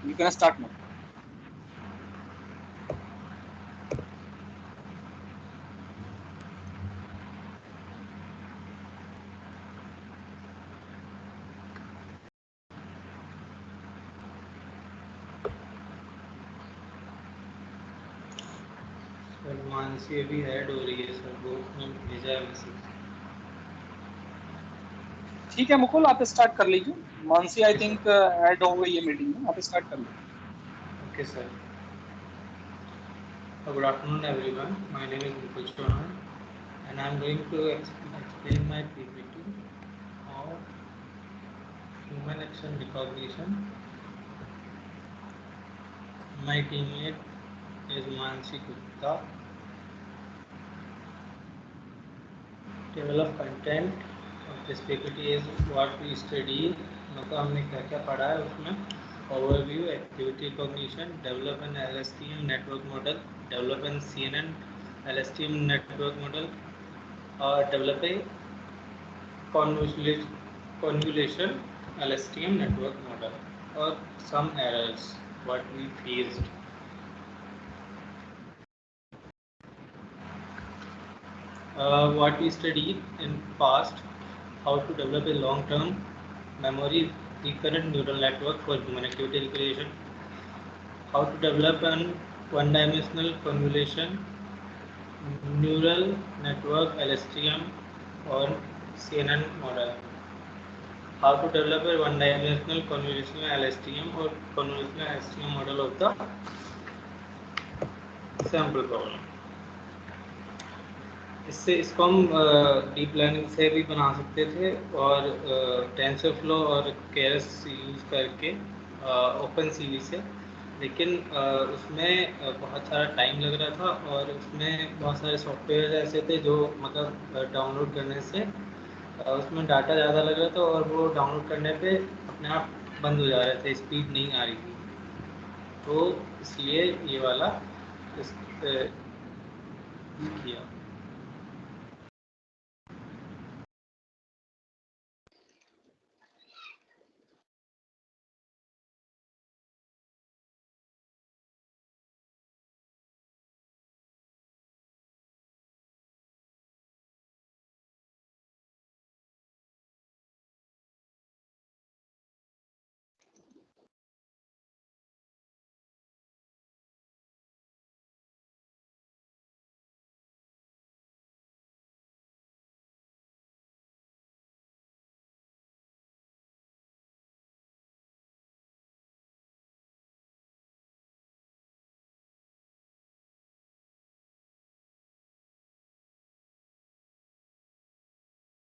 You can start now. Sir Mansi अभी add हो रही है सर, ग्रुप में भेजा है मैसेज। ठीक है मुकुल, आप स्टार्ट कर लीजिए। मानसी आई थिंक ऐड हो गई है मीटिंग में, आप स्टार्ट कर लीजिए। Okay sir. Good afternoon everyone, my name is Mukul Chauhan and I'm going to explain my PPT of human action recognition. My teammate is Mansi Gupta. Table of content of this PPT is what we study. मतलब हमने क्या क्या पढ़ा है उसमें। Overview, activity recognition, develop an LSTM network model, develop an CNN LSTM network model, develop a convolution LSTM network model, or some errors what we faced. What we studied in past, how to develop a long-term memory recurrent neural network for human activity recreation, how to develop an one-dimensional convolution neural network LSTM or CNN model, how to develop a one-dimensional convolutional LSTM or convolutional LSTM model of the sample problem. इसको हम deep learning से भी बना सकते थे और TensorFlow और केरस use करके ओपन सीवी से, लेकिन उसमें बहुत सारा टाइम लग रहा था और उसमें बहुत सारे सॉफ्टवेयर ऐसे थे जो मतलब डाउनलोड करने से उसमें डाटा ज़्यादा लग रहा था और वो डाउनलोड करने पे अपने आप बंद हो जा रहे थे, स्पीड नहीं आ रही थी। तो इसलिए ये वाला किया।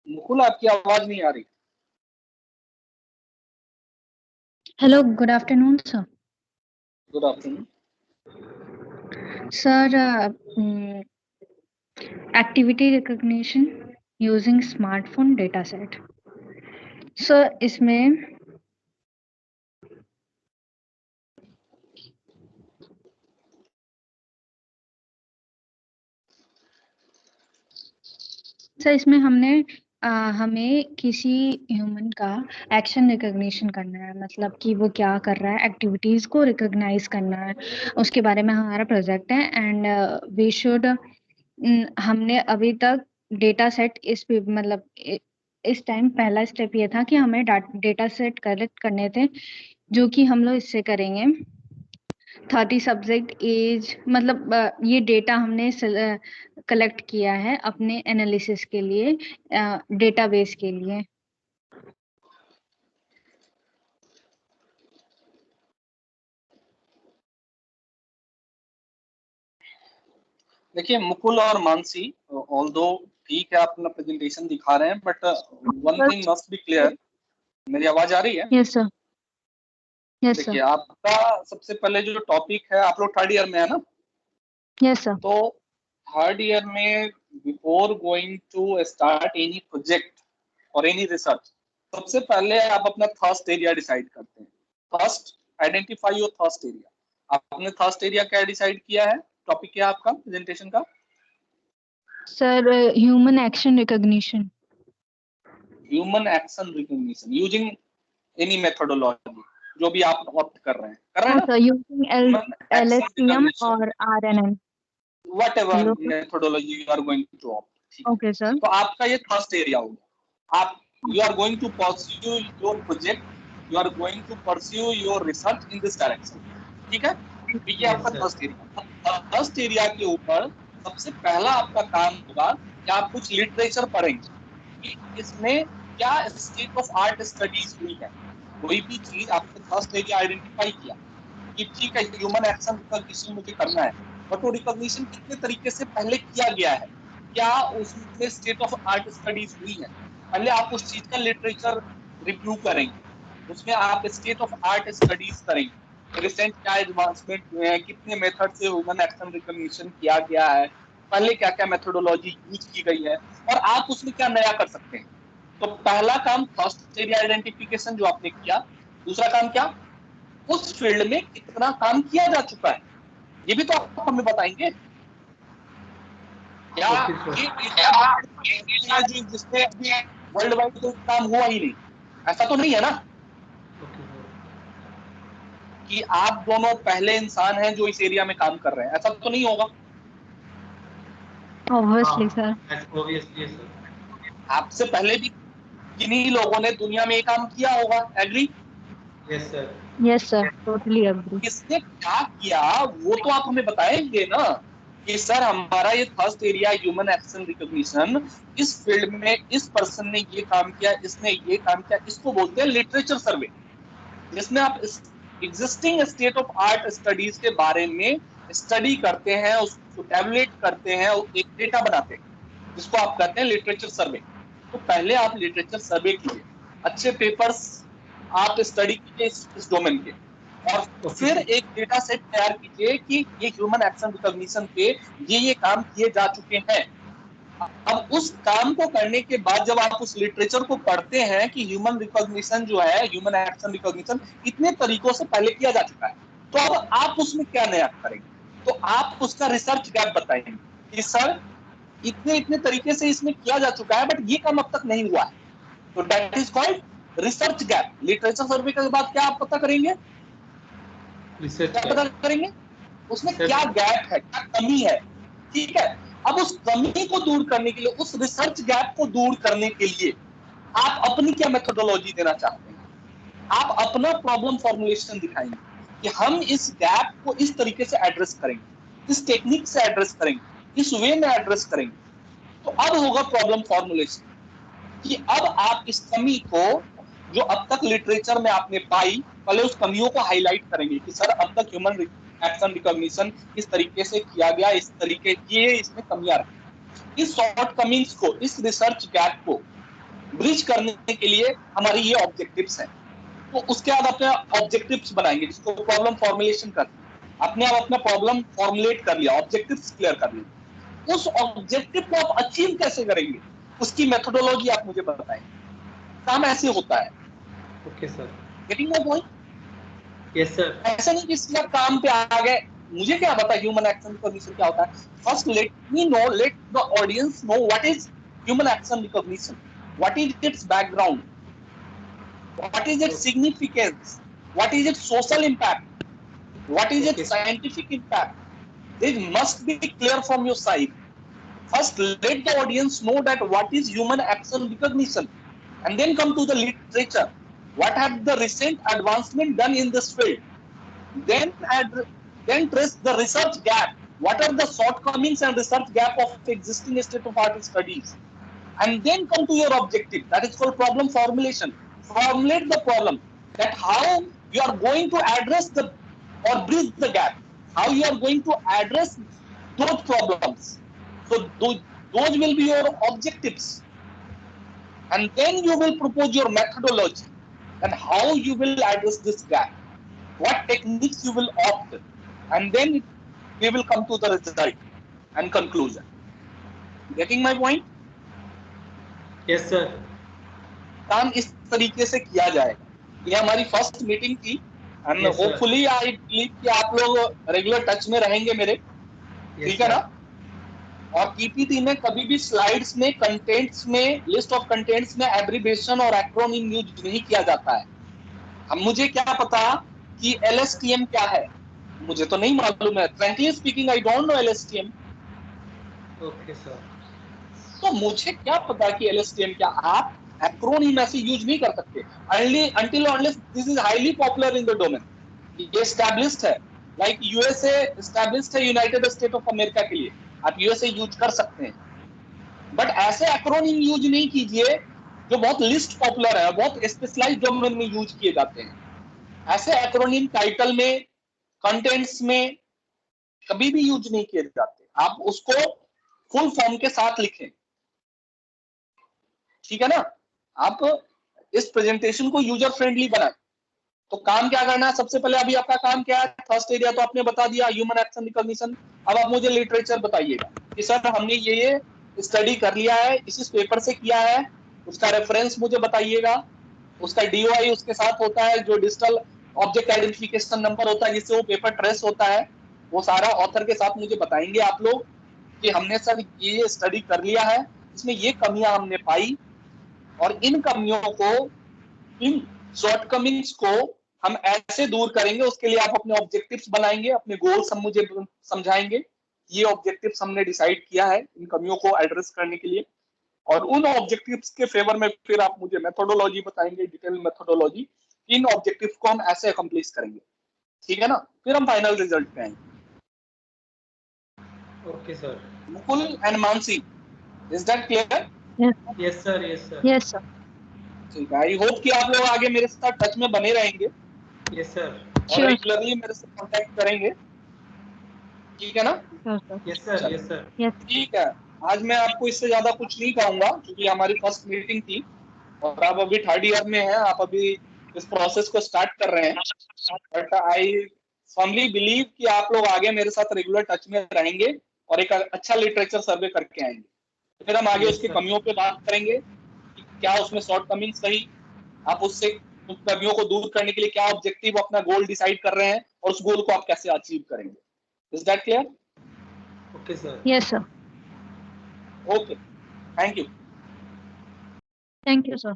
मुकुल आपकी आवाज नहीं आ रही। Hello, good afternoon, sir. Good afternoon Sir, activity recognition using smartphone dataset. Sir, इसमें हमें किसी ह्यूमन का एक्शन रिकॉग्निशन करना है, मतलब कि वो क्या कर रहा है, एक्टिविटीज को रिकॉग्नाइज करना है, उसके बारे में हमारा प्रोजेक्ट है। एंड वी शुड हमने अभी तक डेटा सेट मतलब इस टाइम पहला स्टेप ये था कि हमें डेटा सेट कलेक्ट करने थे, जो कि हम लोग इससे करेंगे 30 सब्जेक्ट एज, मतलब ये डेटा हमने कलेक्ट किया है अपने एनालिसिस के लिए, डेटाबेस के लिए। देखिए मुकुल और मानसी, ऑल्दो ठीक है आप अपना प्रेजेंटेशन दिखा रहे हैं, but one thing must be clear. मेरी आवाज आ रही है? Yes sir, yes sir. देखिए आपका सबसे पहले जो टॉपिक है, आप लोग थर्ड ईयर में है ना? Yes sir. तो थर्ड ईयर में before going to start any project और एनी रिसर्च, सबसे पहले आप अपना थर्स्ट एरिया डिसाइड करते हैं। First identify your thrust area. आपने थर्स्ट एरिया क्या डिसाइड किया है? टॉपिक क्या है आपका प्रेजेंटेशन का? Sir human action recognition. Human action recognition using any methodology, जो भी आप ऑप्ट कर रहे हैं, कर रहे हैं ना, using human action LSTM recognition, or RNN. whatever Hello. methodology you are going to opt, ठीक है। Okay, sir. तो आपका ये फर्स्ट एरिया हो गया। आप you are going to pursue your project, you are going to pursue your research in this direction, ठीक है। तो ये आपका फर्स्ट एरिया। फर्स्ट एरिया के ऊपर सबसे पहला आपका काम होगा कि आप कुछ लिटरेचर पढ़ेंगे कि इसमें क्या स्टेट ऑफ आर्ट स्टडीज हुई है। कोई भी चीज आपने फर्स्ट एरिया आइडेंटिफाई किया कि ठीक है ह्यूमन एक्शन रिकॉग्निशन मुझे करना है, बट वो रिकॉग्निशन कितने तरीके से पहले किया गया है, क्या उसमें स्टेट ऑफ आर्ट स्टडीज हुई है। पहले आप उस चीज का लिटरेचर रिव्यू करेंगे, उसमें आप स्टेट ऑफ आर्ट स्टडीज करेंगे, रिसेंट क्या एडवांसमेंट हुए हैं, कितने मेथड से ह्यूमन एक्शन रिकॉग्निशन किया गया है, पहले क्या क्या मेथोडोलॉजी यूज की गई है और आप उसमें क्या नया कर सकते हैं। तो पहला काम फर्स्ट एरिया आइडेंटिफिकेशन जो आपने किया। दूसरा काम क्या, उस फील्ड में कितना काम किया जा चुका है, ये भी तो आप हमें बताएंगे। क्या ये जिसमें अभी वर्ल्ड वाइड कोई काम हुआ ही नहीं, ऐसा तो नहीं है ना कि आप दोनों पहले इंसान हैं जो इस एरिया में काम कर रहे हैं, ऐसा तो नहीं होगा। Obviously, sir. Obviously, sir. आपसे पहले भी किन्हीं लोगों ने दुनिया में ये काम किया होगा, agree? Yes, sir. Yes, sir. Totally agree. किसने क्या किया वो तो आप हमें बताएंगे ना कि सर हमारा ये first area human action recognition, इस फील्ड में इस पर्सन ने ये काम किया, इसने ये काम किया। इसको बोलते हैं लिटरेचर सर्वे, जिसमें आप existing state of art studies के बारे में स्टडी करते हैं, उसको टैबुलेट करते हैं, एक डेटा बनाते हैं, जिसको आप कहते हैं लिटरेचर सर्वे। तो पहले आप लिटरेचर सर्वे कीजिए, अच्छे पेपर्स आप स्टडी कीजिए इस डोमेन के, और फिर एक डेटा सेट तैयार कीजिए कि ये ह्यूमन एक्शन रिकॉग्निशन पे ये काम किए जा चुके हैं। अब उस काम को करने के बाद जब आप उस लिटरेचर को पढ़ते हैं कि ह्यूमन रिकॉग्निशन जो है, ह्यूमन एक्शन रिकॉग्निशन इतने तरीकों से पहले किया जा चुका है, तो अब आप उसमें क्या नया करेंगे, तो आप उसका रिसर्च गैप बताएंगे कि सर इतने इतने तरीके से इसमें किया जा चुका है बट ये काम अब तक नहीं हुआ है। तो that is called research gap. Literature survey के बाद क्या आप पता करेंगे, क्या पता करेंगे उसमें क्या गैप है, क्या कमी है, ठीक है। अब उस कमी को दूर करने के लिए, उस रिसर्च गैप को दूर करने के लिए आप अपनी क्या मेथोडोलॉजी देना चाहते हैं, आप अपना प्रॉब्लम फॉर्मुलेशन दिखाएंगे कि हम इस गैप को इस तरीके से एड्रेस करेंगे, इस टेक्निक से एड्रेस करेंगे, इस वे में एड्रेस करेंगे। तो अब होगा प्रॉब्लम फॉर्मुलेशन कि अब आप इस कमी को जो अब तक लिटरेचर में आपने पाई, पहले उस कमियों को हाईलाइट करेंगे कि सर अब तक ह्यूमन एक्शन रिकॉग्निशन इस तरीके से किया गया, इस तरीके की इसमें कमियां रही। इस शॉर्ट कमिंग्स को, इस रिसर्च गैप को ब्रिज करने के लिए हमारी ये ऑब्जेक्टिव्स हैं। तो उसके बाद अपने ऑब्जेक्टिव्स बनाएंगे, जिसको प्रॉब्लम फॉर्मुलेशन करते हैं। अपने आप अपना प्रॉब्लम फॉर्मुलेट कर लिया, ऑब्जेक्टिव्स क्लियर कर लिया, उस ऑब्जेक्टिव को आप अचीव कैसे करेंगे, उसकी मेथोडोलॉजी आप मुझे बताएं। काम ऐसे होता है। Okay sir, getting my point? Yes sir. ऐसा नहीं कि सीधा काम पे आ गए, मुझे क्या पता ह्यूमन एक्शन रिकॉग्निशन क्या होता है। First let me know, let the audience know what is human action recognition, what is it's background, what is its significance, what is its social impact, what is its scientific impact. This must be clear from your side. First let the audience know that what is human action recognition, and then come to the literature, what have the recent advancement done in this field, then trace the research gap, what are the shortcomings and research gap of existing state of art studies, and then come to your objective, that is called problem formulation. Formulate the problem, that how you are going to address the or bridge the gap, how you are going to address those problems. So those will be your objectives, and then you will propose your methodology and how you will address this gap, what techniques you will opt, and then we will come to the result and conclusion. Getting my point? Yes sir. काम इस तरीके से किया जाएगा। ये हमारी first meeting थी, and hopefully I believe कि आप लोग रेगुलर टच में रहेंगे मेरे, ठीक है ना। और पीपीटी में कभी भी स्लाइड्स में, कंटेंट्स में, लिस्ट ऑफ कंटेंट्स में एब्रिविएशन और एक्रोनिम यूज नहीं किया जाता है। अब मुझे क्या पता कि LSTM क्या है, मुझे तो नहीं मालूम है, frankly speaking I don't know LSTM। Okay sir. तो मुझे क्या पता कि LSTM क्या, आप एक्रोनिम ऐसे यूज नहीं कर सकते until unless this is highly popular in the domain, ये established है, like USA established है यूनाइटेड स्टेट ऑफ अमेरिका के लिए, आप USA यूज कर सकते हैं, बट ऐसे एक्रोनिम यूज नहीं कीजिए जो बहुत लिस्ट पॉपुलर है, बहुत स्पेशलाइज्ड डोमेन में यूज किए जाते हैं। ऐसे एक्रोनिम टाइटल में, कंटेंट्स में कभी भी यूज नहीं किए जाते, आप उसको फुल फॉर्म के साथ लिखें, ठीक है ना। आप इस प्रेजेंटेशन को यूजर फ्रेंडली बनाएं। तो काम क्या करना है, सबसे पहले अभी आपका काम क्या है, फर्स्ट एरिया तो आपने बता दिया, ह्यूमन एक्शन रिकॉग्निशन। अब आप मुझे लिटरेचर बताइएगा कि सर हमने ये स्टडी कर लिया है, इस पेपर से किया है, उसका रेफरेंस मुझे बताइएगा, उसका DOI उसके साथ होता है, जो डिजिटल ऑब्जेक्ट आइडेंटिफिकेशन नंबर होता है जिससे वो पेपर ट्रेस होता है, वो सारा ऑथर के साथ मुझे बताएंगे आप लोग कि हमने सर ये स्टडी कर लिया है, इसमें ये कमियां हमने पाई, और इन कमियों को, इन शॉर्टकमिंग्स को हम ऐसे दूर करेंगे, उसके लिए आप अपने ऑब्जेक्टिव्स बनाएंगे, अपने गोल्स हम मुझे समझाएंगे, ये ऑब्जेक्टिव्स हमने डिसाइड किया है इन कमियों को एड्रेस करने के लिए, और उन ऑब्जेक्टिव्स के फेवर में फिर आप मुझे मेथोडोलॉजी बताएंगे, डिटेल मेथोडोलॉजी, इन ऑब्जेक्टिव्स को हम ऐसे अकम्प्लिश करेंगे, ठीक है ना, फिर हम फाइनल रिजल्ट पे आएंगे। Okay sir. Mukul and Mansi, is that clear? Yes sir, yes sir. Yes sir. ठीक है, आई होप कि आप लोग आगे मेरे साथ टच में बने रहेंगे यस सर। और रेगुलरली मेरे से कांटेक्ट करेंगे, ठीक है ना। Yes sir, yes sir. ठीक है, आज मैं आपको इससे ज्यादा कुछ नहीं कहूंगा क्योंकि हमारी फर्स्ट मीटिंग थी और आप अभी थर्ड ईयर में हैं, आप अभी इस प्रोसेस को स्टार्ट कर रहे हैं, बट आई फर्मली बिलीव कि आप लोग आगे मेरे साथ रेगुलर टच में रहेंगे और एक अच्छा लिटरेचर सर्वे करके आएंगे। फिर हम आगे Yes, उसकी sir. कमियों पे बात करेंगे कि क्या उसमें शॉर्ट कमिंग्स रही, आप उससे उन कमियों को दूर करने के लिए क्या ऑब्जेक्टिव, अपना गोल डिसाइड कर रहे हैं और उस गोल को आप कैसे अचीव करेंगे। Is that clear? Okay, sir. Yes sir. Okay, thank you. Thank you sir.